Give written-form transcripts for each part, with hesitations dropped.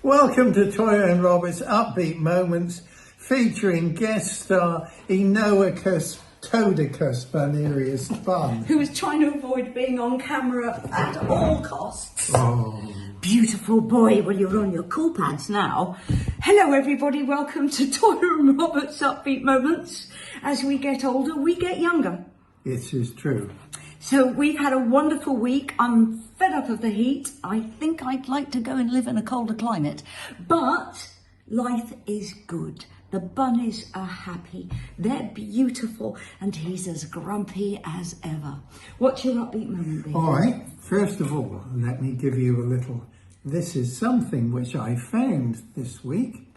Welcome to Toyah and Robert's Upbeat Moments, featuring guest star Enoicus Todicus Banerius Bun. Who is trying to avoid being on camera at all costs. Oh. Beautiful boy, well, you're on your cool pants now. Hello everybody, welcome to Toyah and Robert's Upbeat Moments. As we get older, we get younger. This is true. So we've had a wonderful week. I'm fed up of the heat. I think I'd like to go and live in a colder climate. But life is good. The bunnies are happy. They're beautiful. And he's as grumpy as ever. What's your upbeat moment, baby? All right. First of all, let me give you a little... This is something which I found this week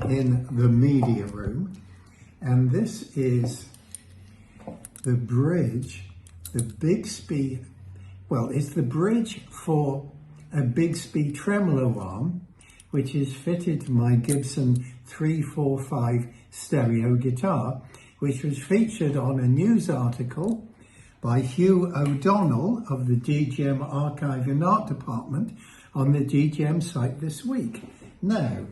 in the media room. And this is the bridge... The Bixby, well, it's the bridge for a Bixby tremolo arm, which is fitted to my Gibson 345 stereo guitar, which was featured on a news article by Hugh O'Donnell of the DGM Archive and Art Department on the DGM site this week. Now,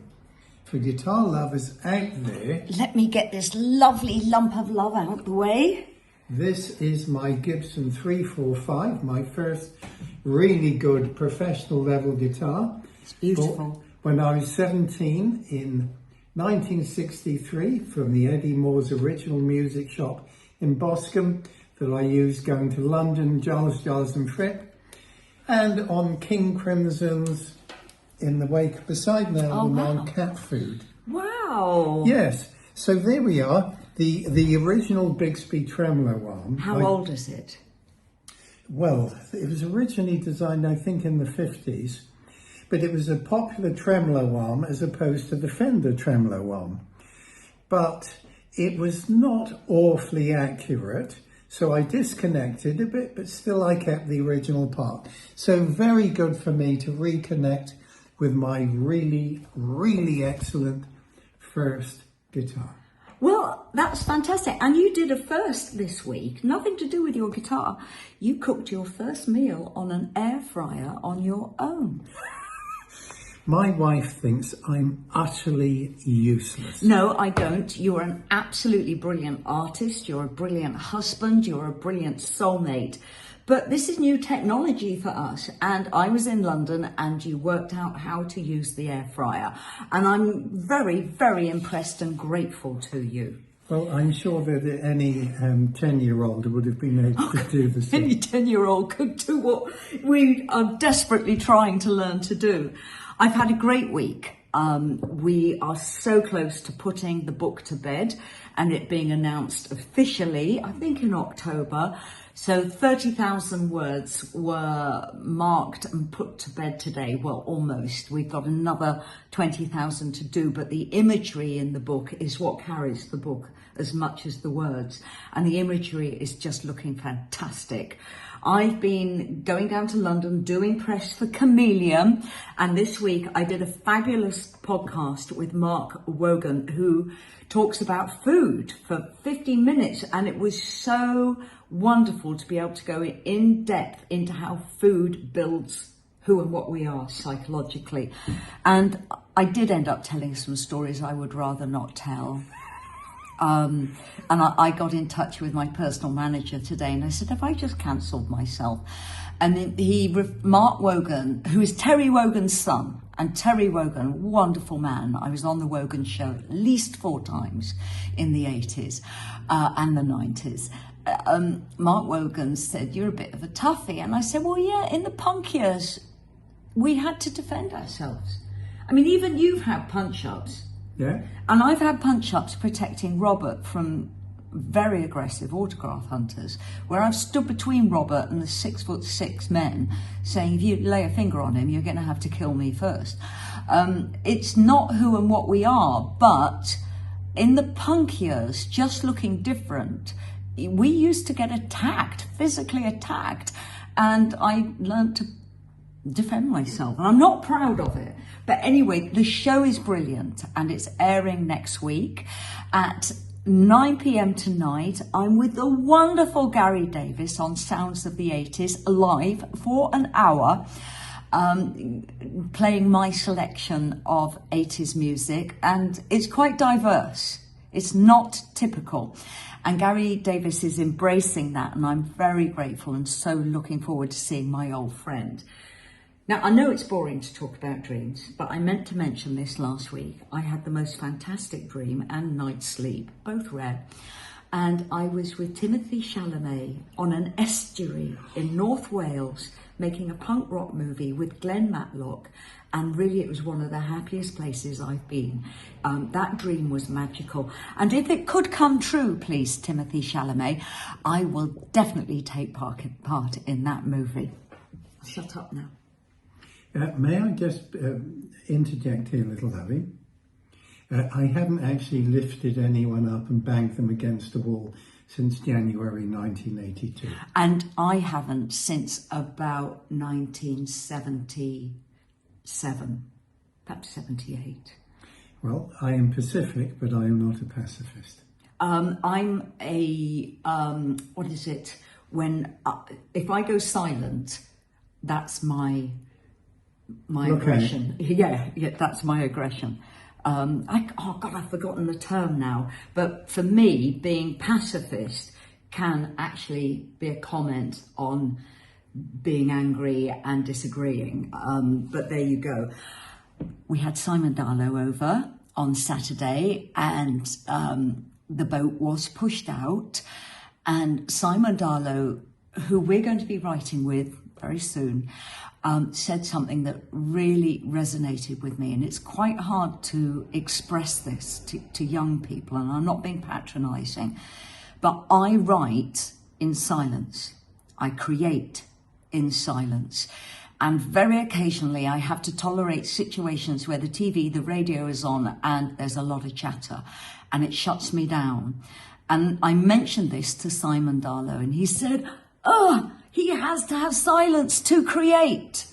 for guitar lovers out there... Let me get this lovely lump of love out the way. This is my Gibson 345, my first really good professional level guitar. It's beautiful. When I was 17 in 1963 from the Eddie Moore's original music shop in Boscombe that I used going to London, Giles and Fripp, and on King Crimson's in the wake beside an album on cat food. Wow. Yes, so there we are. The original Bixby tremolo arm. How old is it? Well, it was originally designed, I think, in the 50s, but it was a popular tremolo arm as opposed to the Fender tremolo arm. But it was not awfully accurate, so I disconnected a bit, but still I kept the original part. So very good for me to reconnect with my really, really excellent first guitar. Well, that's fantastic. And you did a first this week, nothing to do with your guitar. You cooked your first meal on an air fryer on your own. My wife thinks I'm utterly useless. No, I don't. You're an absolutely brilliant artist. You're a brilliant husband. You're a brilliant soulmate. But this is new technology for us. And I was in London and you worked out how to use the air fryer. And I'm very, very impressed and grateful to you. Well, I'm sure that any 10-year-old would have been able to do the same. Any 10-year-old could do what we are desperately trying to learn to do. I've had a great week. We are so close to putting the book to bed and it being announced officially, I think in October. So 30,000 words were marked and put to bed today. Well, almost. We've got another 20,000 to do, but the imagery in the book is what carries the book as much as the words. And the imagery is just looking fantastic. I've been going down to London doing press for Chameleon, and this week I did a fabulous podcast with Mark Wogan, who talks about food for 15 minutes, and it was so wonderful to be able to go in depth into how food builds who and what we are psychologically. And I did end up telling some stories I would rather not tell. And I got in touch with my personal manager today and I said, have I just cancelled myself? And Mark Wogan, who is Terry Wogan's son, and Terry Wogan, wonderful man. I was on the Wogan show at least 4 times in the 80s and the 90s. Mark Wogan said, you're a bit of a toughie. And I said, well, yeah, in the punk years, we had to defend ourselves. I mean, even you've had punch-ups. Yeah. And I've had punch-ups protecting Robert from very aggressive autograph hunters, where I've stood between Robert and the 6'6" men saying, if you lay a finger on him, you're going to have to kill me first. It's not who and what we are, but in the punk years, just looking different, we used to get attacked, physically attacked, and I learned to defend myself, and I'm not proud of it. But anyway, the show is brilliant and it's airing next week at 9 p.m. tonight. I'm with the wonderful Gary Davis on Sounds of the 80s live for an hour. playing my selection of 80s music, and it's quite diverse. It's not typical. And Gary Davis is embracing that, and I'm very grateful and so looking forward to seeing my old friend. Now, I know it's boring to talk about dreams, but I meant to mention this last week. I had the most fantastic dream and night's sleep, both rare. And I was with Timothy Chalamet on an estuary in North Wales, making a punk rock movie with Glenn Matlock. And really, it was one of the happiest places I've been. That dream was magical. And if it could come true, please, Timothy Chalamet, I will definitely take part in that movie. I'll shut up now. May I just interject here a little, Abby? I haven't actually lifted anyone up and banged them against a wall since January 1982. And I haven't since about 1977, perhaps 78. Well, I am Pacific, but I am not a pacifist. I'm a, what is it? When, if I go silent, that's my aggression. Yeah, that's my aggression. I've forgotten the term now. But for me, being pacifist can actually be a comment on being angry and disagreeing. But there you go. We had Simon Darlow over on Saturday, and the boat was pushed out. And Simon Darlow, who we're going to be writing with very soon, said something that really resonated with me, and it's quite hard to express this to young people, and I'm not being patronising, but I write in silence. I create in silence, and very occasionally I have to tolerate situations where the TV, the radio is on, and there's a lot of chatter, and it shuts me down. And I mentioned this to Simon Darlow, and he said, he has to have silence to create.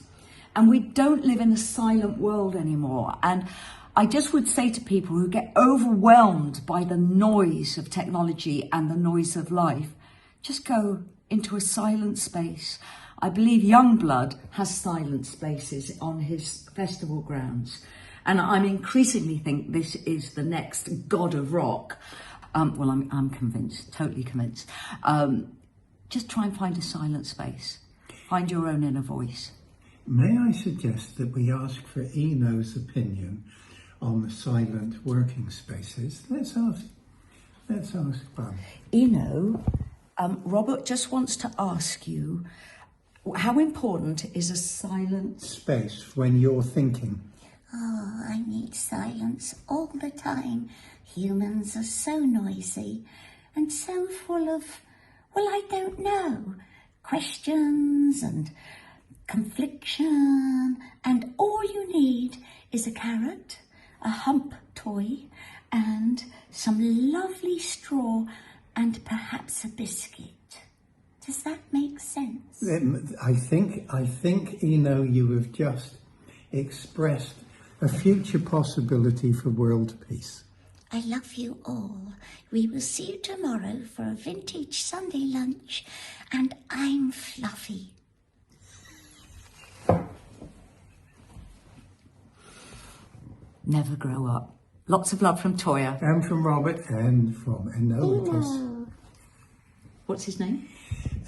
And we don't live in a silent world anymore. And I just would say to people who get overwhelmed by the noise of technology and the noise of life, just go into a silent space. I believe Youngblood has silent spaces on his festival grounds. And I'm increasingly think this is the next god of rock. I'm convinced, totally convinced. Just try and find a silent space. Find your own inner voice. May I suggest that we ask for Eno's opinion on the silent working spaces? Let's ask Bun. Eno, Robert just wants to ask you, how important is a silent space when you're thinking? Oh, I need silence all the time. Humans are so noisy and so full of, well, I don't know, questions and confliction, and all you need is a carrot, a hump toy, and some lovely straw, and perhaps a biscuit. Does that make sense? I think, Eno, you have just expressed a future possibility for world peace. I love you all. We will see you tomorrow for a vintage Sunday lunch, and I'm Fluffy. never grow up? Lots of love from Toyah. And from Robert and from Enoicus. What's his name?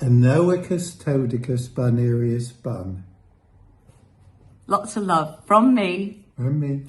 Enoicus Todicus Bunerius Bun. Lots of love from me. From me.